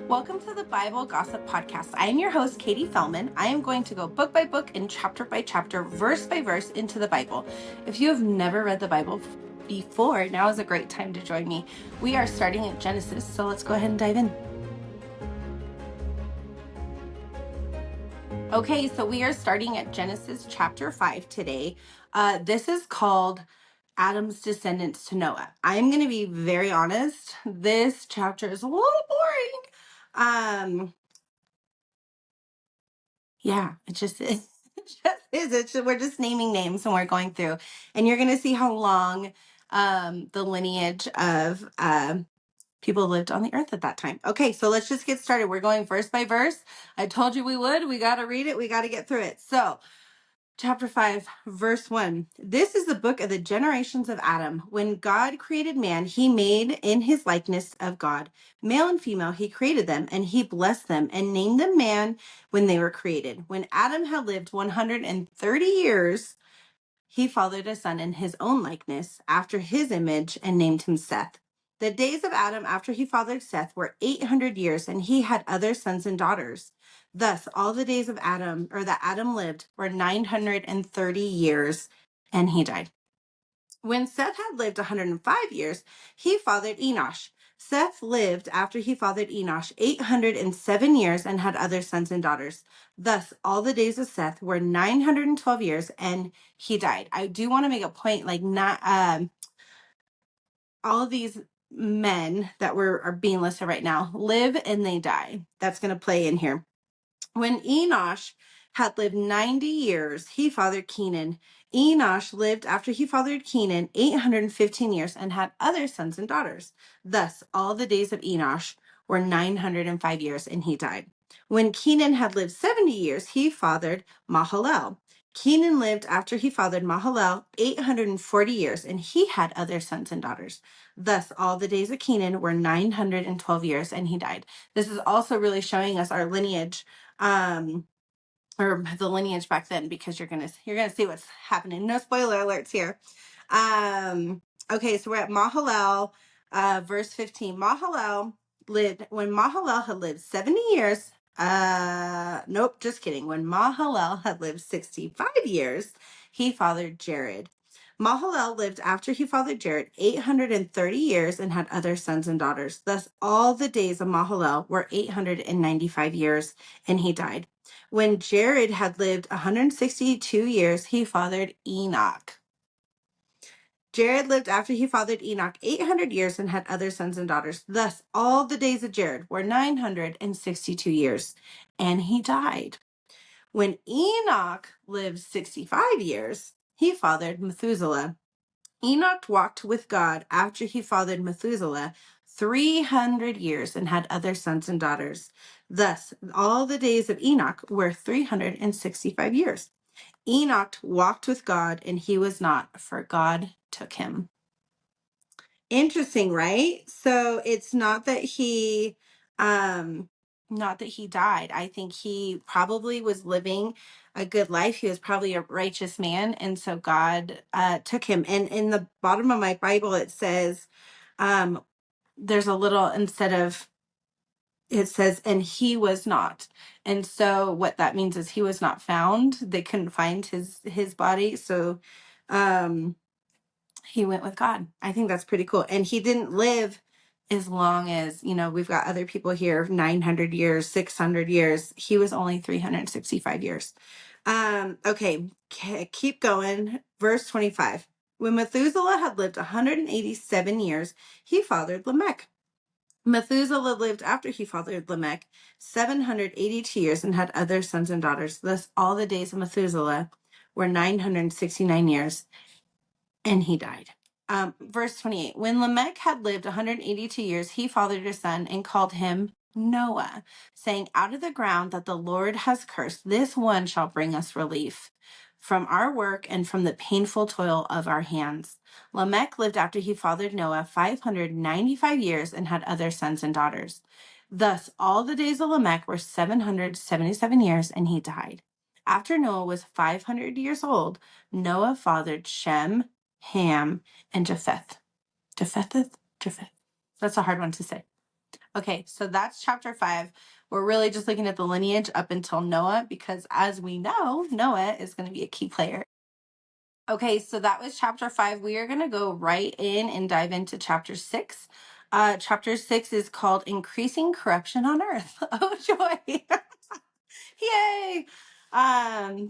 Welcome to the Bible Gossip Podcast. I am your host, Katie Fellman. I am going to go book by book and chapter by chapter, verse by verse into the Bible. If you have never read the Bible before, now is a great time to join me. We are starting at Genesis, so let's go ahead and dive in. Okay, so we are starting at Genesis chapter 5 today. This is called Adam's Descendants to Noah. I'm going to be very honest. This chapter is a little boring. Yeah, it just is. It just is. We're just naming names and we're going through, and you're going to see how long the lineage of people lived on the earth at that time. Okay, so let's just get started. We're going verse by verse. I told you we would. We got to read it. We got to get through it. So, Chapter 5, verse 1. This is the book of the generations of Adam. When God created man, he made in his likeness of God. Male and female, he created them, and he blessed them and named them man when they were created. When Adam had lived 130 years, he fathered a son in his own likeness, after his image, and named him Seth. The days of Adam after he fathered Seth were 800 years, and he had other sons and daughters. Thus, all the days of Adam, or that Adam lived, were 930 years, and he died. When Seth had lived 105 years, he fathered Enoch. Seth lived after he fathered Enoch 807 years and had other sons and daughters. Thus, all the days of Seth were 912 years, and he died. I do want to make a point, like not all of these men that are being listed right now live and they die. That's going to play in here. When Enoch had lived 90 years, he fathered Kenan. Enoch lived after he fathered Kenan 815 years and had other sons and daughters. Thus, all the days of Enoch were 905 years, and he died. When Kenan had lived 70 years, he fathered Mahalalel. Kenan lived after he fathered Mahalalel 840 years, and he had other sons and daughters. Thus, all the days of Kenan were 912 years, and he died. This is also really showing us our lineage, or the lineage back then, because you're gonna see what's happening. No spoiler alerts here. Okay, so we're at Mahalalel, verse 15. Mahalalel lived when Mahalalel had lived 70 years. Nope, just kidding. When Mahalalel had lived 65 years, he fathered Jared. Mahalalel lived after he fathered Jared 830 years and had other sons and daughters. Thus, all the days of Mahalalel were 895 years, and he died. When Jared had lived 162 years, he fathered Enoch. Jared lived after he fathered Enoch 800 years and had other sons and daughters. Thus, all the days of Jared were 962 years, and he died. When Enoch lived 65 years, he fathered Methuselah. Enoch walked with God after he fathered Methuselah 300 years and had other sons and daughters. Thus, all the days of Enoch were 365 years. Enoch walked with God, and he was not, for God took him. Interesting, right? So it's not that he died. I think he probably was living a good life. He was probably a righteous man, and so God took him. And in the bottom of my Bible, it says, there's a little, instead of, it says, and he was not. And so what that means is he was not found. They couldn't find his body. So he went with God. I think that's pretty cool. And he didn't live as long as, we've got other people here, 900 years, 600 years. He was only 365 years. Okay, keep going. Verse 25. When Methuselah had lived 187 years, he fathered Lamech. Methuselah lived after he fathered Lamech 782 years and had other sons and daughters. Thus, all the days of Methuselah were 969 years, and he died. Verse 28. When Lamech had lived 182 years, he fathered a son and called him Noah, saying, out of the ground that the Lord has cursed, this one shall bring us relief from our work and from the painful toil of our hands. Lamech lived after he fathered Noah 595 years and had other sons and daughters. Thus, all the days of Lamech were 777 years, and he died. After Noah was 500 years old, Noah fathered Shem, Ham, and Japheth. Japheth? That's a hard one to say. Okay, so that's chapter 5. We're really just looking at the lineage up until Noah, because as we know, Noah is going to be a key player. Okay, so that was chapter 5. We are going to go right in and dive into chapter 6. Chapter 6 is called Increasing Corruption on Earth. Oh, joy. Yay.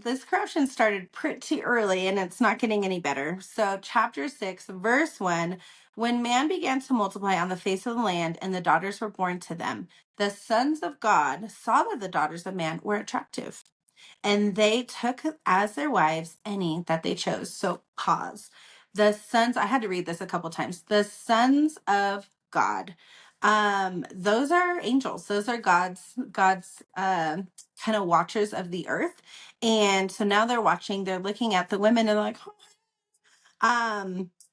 This corruption started pretty early and it's not getting any better. So, chapter 6, verse 1, when man began to multiply on the face of the land and the daughters were born to them, the sons of God saw that the daughters of man were attractive, and they took as their wives any that they chose. So, pause. The sons, I had to read this a couple times. The sons of God. Those are angels. Those are God's kind of watchers of the earth. And so now they're watching, they're looking at the women and they're like,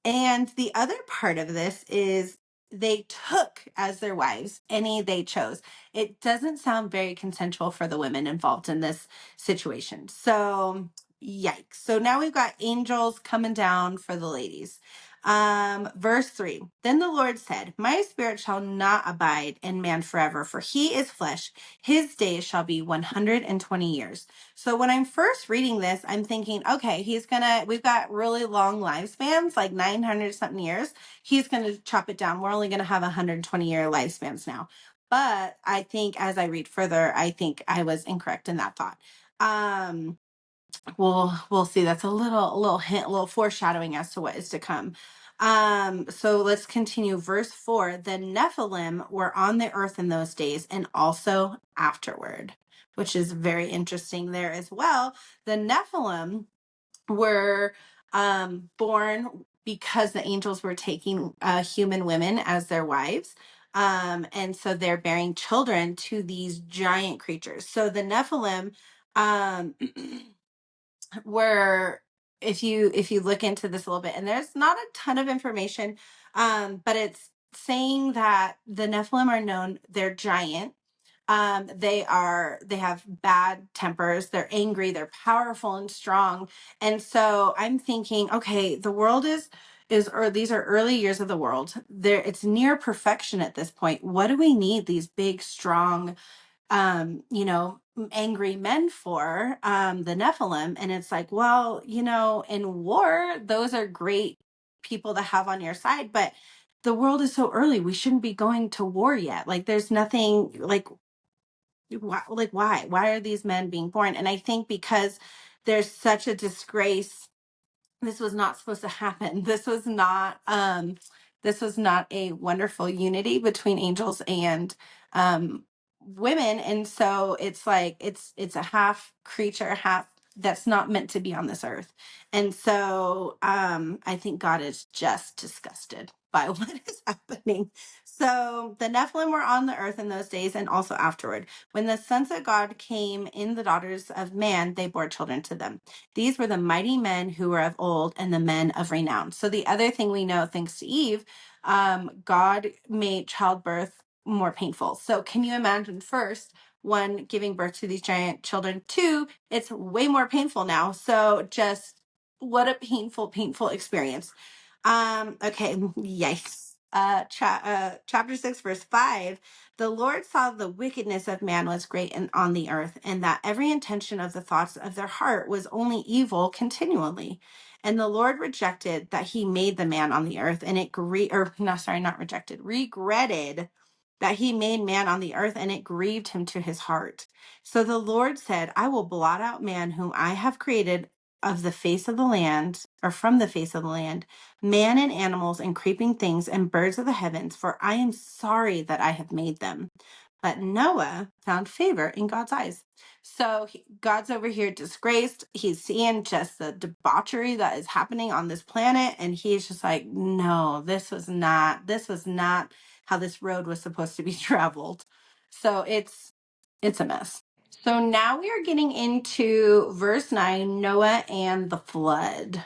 and the other part of this is they took as their wives any they chose. It doesn't sound very consensual for the women involved in this situation. So, yikes. So now we've got angels coming down for the ladies. Verse 3. Then the Lord said, my spirit shall not abide in man forever, for he is flesh. His days shall be 120 years. So when I'm first reading this, I'm thinking, okay, we've got really long lifespans, like 900 something years. He's gonna chop it down. We're only gonna have 120-year lifespans now. But I think as I read further, I think I was incorrect in that thought. We'll see. That's a little hint, a little foreshadowing as to what is to come. So let's continue. Verse 4, the Nephilim were on the earth in those days and also afterward, which is very interesting there as well. The Nephilim were born because the angels were taking human women as their wives. And so they're bearing children to these giant creatures. So the Nephilim, um, where if you look into this a little bit, and there's not a ton of information, but it's saying that the Nephilim are known, they're giant. They have bad tempers, they're angry, they're powerful and strong. And so I'm thinking, okay, the world or these are early years of the world. It's near perfection at this point. What do we need these big, strong, angry men for, the Nephilim? And it's like, well, in war, those are great people to have on your side, but the world is so early. We shouldn't be going to war yet. Like, there's nothing why are these men being born? And I think because there's such a disgrace, this was not supposed to happen. This was not a wonderful unity between angels and women. And so it's like it's a half creature, half that's not meant to be on this earth. And so I think God is just disgusted by what is happening. So the Nephilim were on the earth in those days and also afterward. When the sons of God came in the daughters of man, they bore children to them. These were the mighty men who were of old and the men of renown. So the other thing we know, thanks to Eve, God made childbirth more painful. So can you imagine, first, one, giving birth to these giant children, two, it's way more painful now. So just what a painful experience. Okay, yikes. Chapter 6, verse 5, the Lord saw the wickedness of man was great on the earth, and that every intention of the thoughts of their heart was only evil continually. And the Lord rejected that he made the man on the earth, and regretted that he made man on the earth, and it grieved him to his heart. So the Lord said, I will blot out man whom I have created of the face of the land, or from the face of the land, man and animals and creeping things and birds of the heavens, for I am sorry that I have made them. But Noah found favor in God's eyes. So God's over here disgraced. He's seeing just the debauchery that is happening on this planet. And he's just like, no, this was not how this road was supposed to be traveled. So it's a mess. So now we are getting into verse 9, Noah and the flood.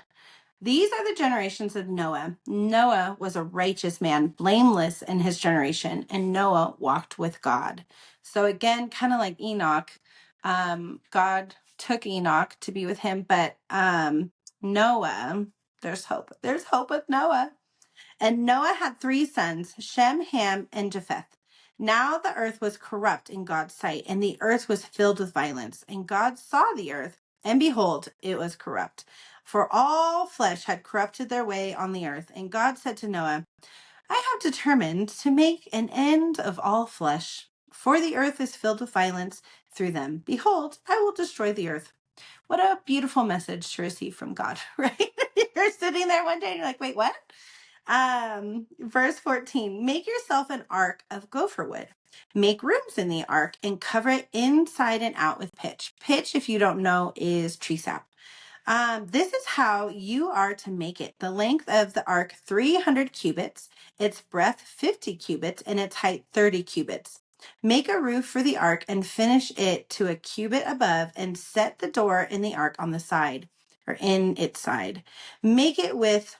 These are the generations of Noah. Noah was a righteous man, blameless in his generation, and Noah walked with God. So again, kind of like Enoch, God took Enoch to be with him, but Noah, there's hope. There's hope with Noah. And Noah had 3 sons, Shem, Ham, and Japheth. Now the earth was corrupt in God's sight, and the earth was filled with violence. And God saw the earth, and behold, it was corrupt. For all flesh had corrupted their way on the earth. And God said to Noah, I have determined to make an end of all flesh, for the earth is filled with violence through them. Behold, I will destroy the earth. What a beautiful message to receive from God, right? You're sitting there one day and you're like, wait, what? Verse 14, make yourself an ark of gopher wood. Make rooms in the ark and cover it inside and out with pitch. Pitch, if you don't know, is tree sap. This is how you are to make it. The length of the ark, 300 cubits, its breadth, 50 cubits, and its height, 30 cubits. Make a roof for the ark and finish it to a cubit above and set the door in the ark on the side or in its side. Make it with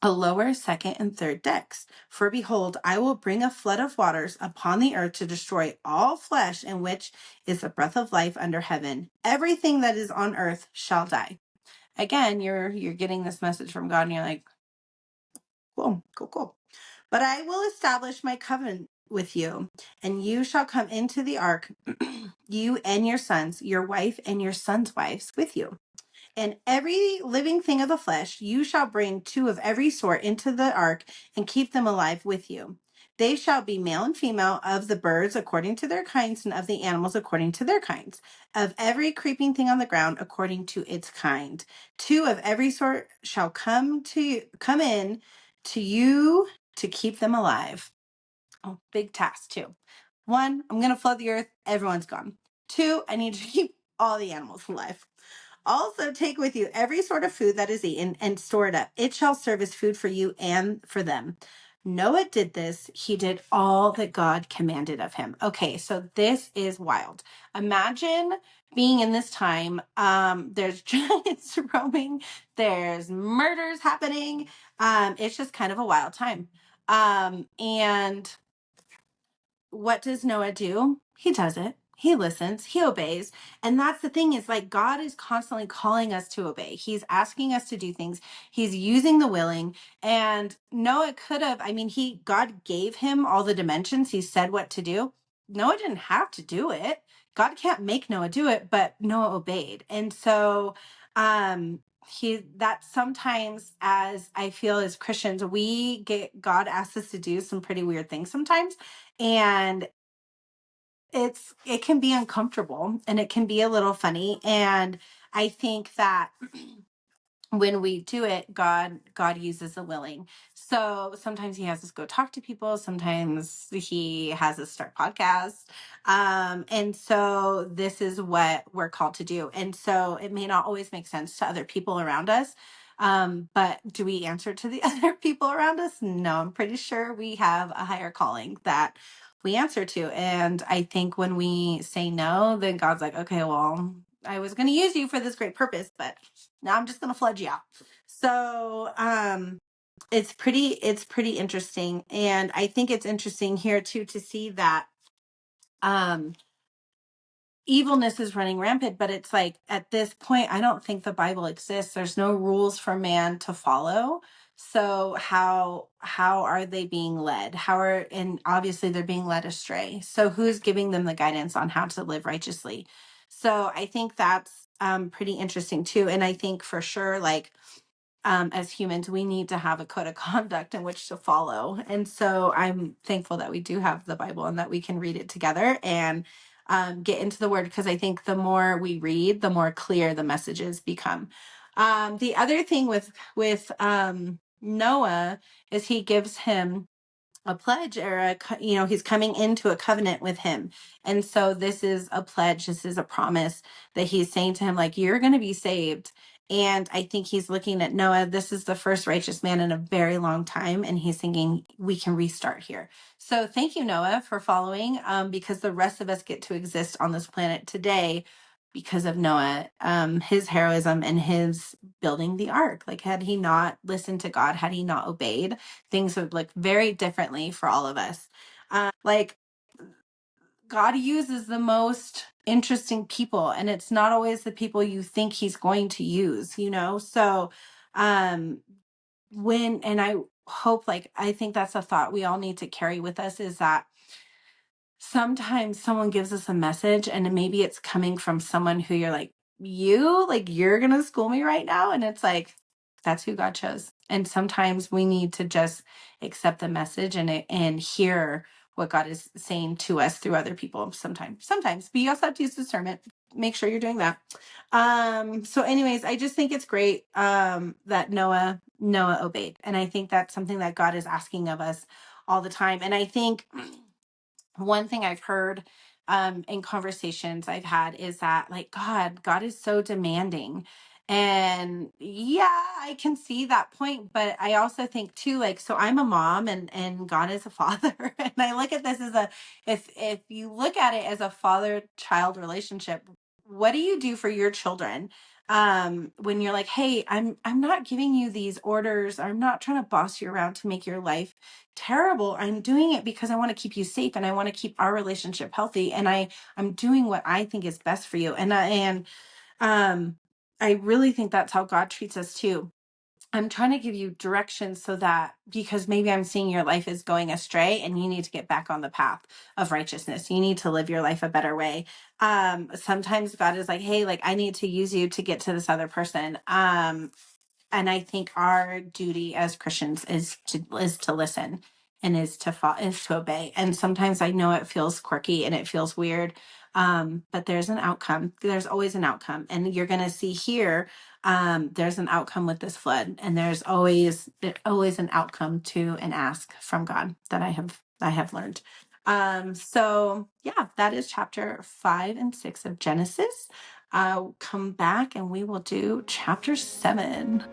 a lower, second, and third decks. For behold, I will bring a flood of waters upon the earth to destroy all flesh, in which is the breath of life under heaven. Everything that is on earth shall die. Again, you're getting this message from God, and you're like, cool, cool, cool. But I will establish my covenant with you, and you shall come into the ark, you and your sons, your wife and your sons' wives with you. And every living thing of the flesh, you shall bring two of every sort into the ark and keep them alive with you. They shall be male and female, of the birds according to their kinds, and of the animals according to their kinds, of every creeping thing on the ground according to its kind. Two of every sort shall come in to you to keep them alive. Oh, big task too. One, I'm going to flood the earth. Everyone's gone. Two, I need to keep all the animals alive. Also, take with you every sort of food that is eaten and store it up. It shall serve as food for you and for them. Noah did this. He did all that God commanded of him. Okay, so this is wild. Imagine being in this time. There's giants roaming. There's murders happening. It's just kind of a wild time. And what does Noah do? He does it. He listens, he obeys. And that's the thing, is like God is constantly calling us to obey. He's asking us to do things. He's using the willing. And Noah could have, I mean, God gave him all the dimensions. He said what to do. Noah didn't have to do it. God can't make Noah do it, but Noah obeyed. And so that sometimes, as I feel as Christians, God asks us to do some pretty weird things sometimes. And it can be uncomfortable and it can be a little funny. And I think that when we do it, God uses the willing. So sometimes he has us go talk to people. Sometimes he has us start podcasts. And so this is what we're called to do. And so it may not always make sense to other people around us. But do we answer to the other people around us? No, I'm pretty sure we have a higher calling that we answer to. And I think when we say no, then God's like, okay, well, I was going to use you for this great purpose, but now I'm just going to flood you out. So, it's pretty interesting. And I think it's interesting here too, to see that, evilness is running rampant, but it's like, at this point, I don't think the Bible exists. There's no rules for man to follow. So how are they being led? And obviously they're being led astray. So who's giving them the guidance on how to live righteously? So I think that's pretty interesting too. And I think for sure, like, as humans, we need to have a code of conduct in which to follow. And so I'm thankful that we do have the Bible and that we can read it together and get into the word, because I think the more we read, the more clear the messages become. The other thing with Noah is he gives him a pledge, or he's coming into a covenant with him. And so this is a pledge, this is a promise that he's saying to him, like, you're going to be saved. And I think he's looking at Noah, this is the first righteous man in a very long time, and he's thinking we can restart here. So thank you, Noah, for following, because the rest of us get to exist on this planet today because of Noah, his heroism and his building the ark. Like, had he not listened to God, had he not obeyed, things would look very differently for all of us. Like, God uses the most interesting people, and it's not always the people you think he's going to use, So, and I hope, like, I think that's a thought we all need to carry with us, is that sometimes someone gives us a message and maybe it's coming from someone who you're like, you're going to school me right now. And it's like, that's who God chose. And sometimes we need to just accept the message and hear what God is saying to us through other people. Sometimes, but you also have to use discernment. Make sure you're doing that. So anyways, I just think it's great, that Noah obeyed. And I think that's something that God is asking of us all the time. And I think one thing I've heard in conversations I've had is that, like, God is so demanding. And yeah, I can see that point, but I also think too, like, so I'm a mom and God is a father. And I look at this as if you look at it as a father-child relationship, what do you do for your children? When you're like, hey, I'm not giving you these orders, I'm not trying to boss you around to make your life terrible. I'm doing it because I want to keep you safe and I want to keep our relationship healthy. And I'm doing what I think is best for you. Um, I really think that's how God treats us too. I'm trying to give you direction so that, because maybe I'm seeing your life is going astray and you need to get back on the path of righteousness. You need to live your life a better way. Sometimes God is like, hey, like, I need to use you to get to this other person. And I think our duty as Christians is to listen and is to obey. And sometimes I know it feels quirky and it feels weird, but there's an outcome. There's always an outcome, and you're going to see here. There's an outcome with this flood, and there's always an outcome to an ask from God that I have learned. So yeah, that is chapter 5 and 6 of Genesis. I'll come back and we will do chapter 7.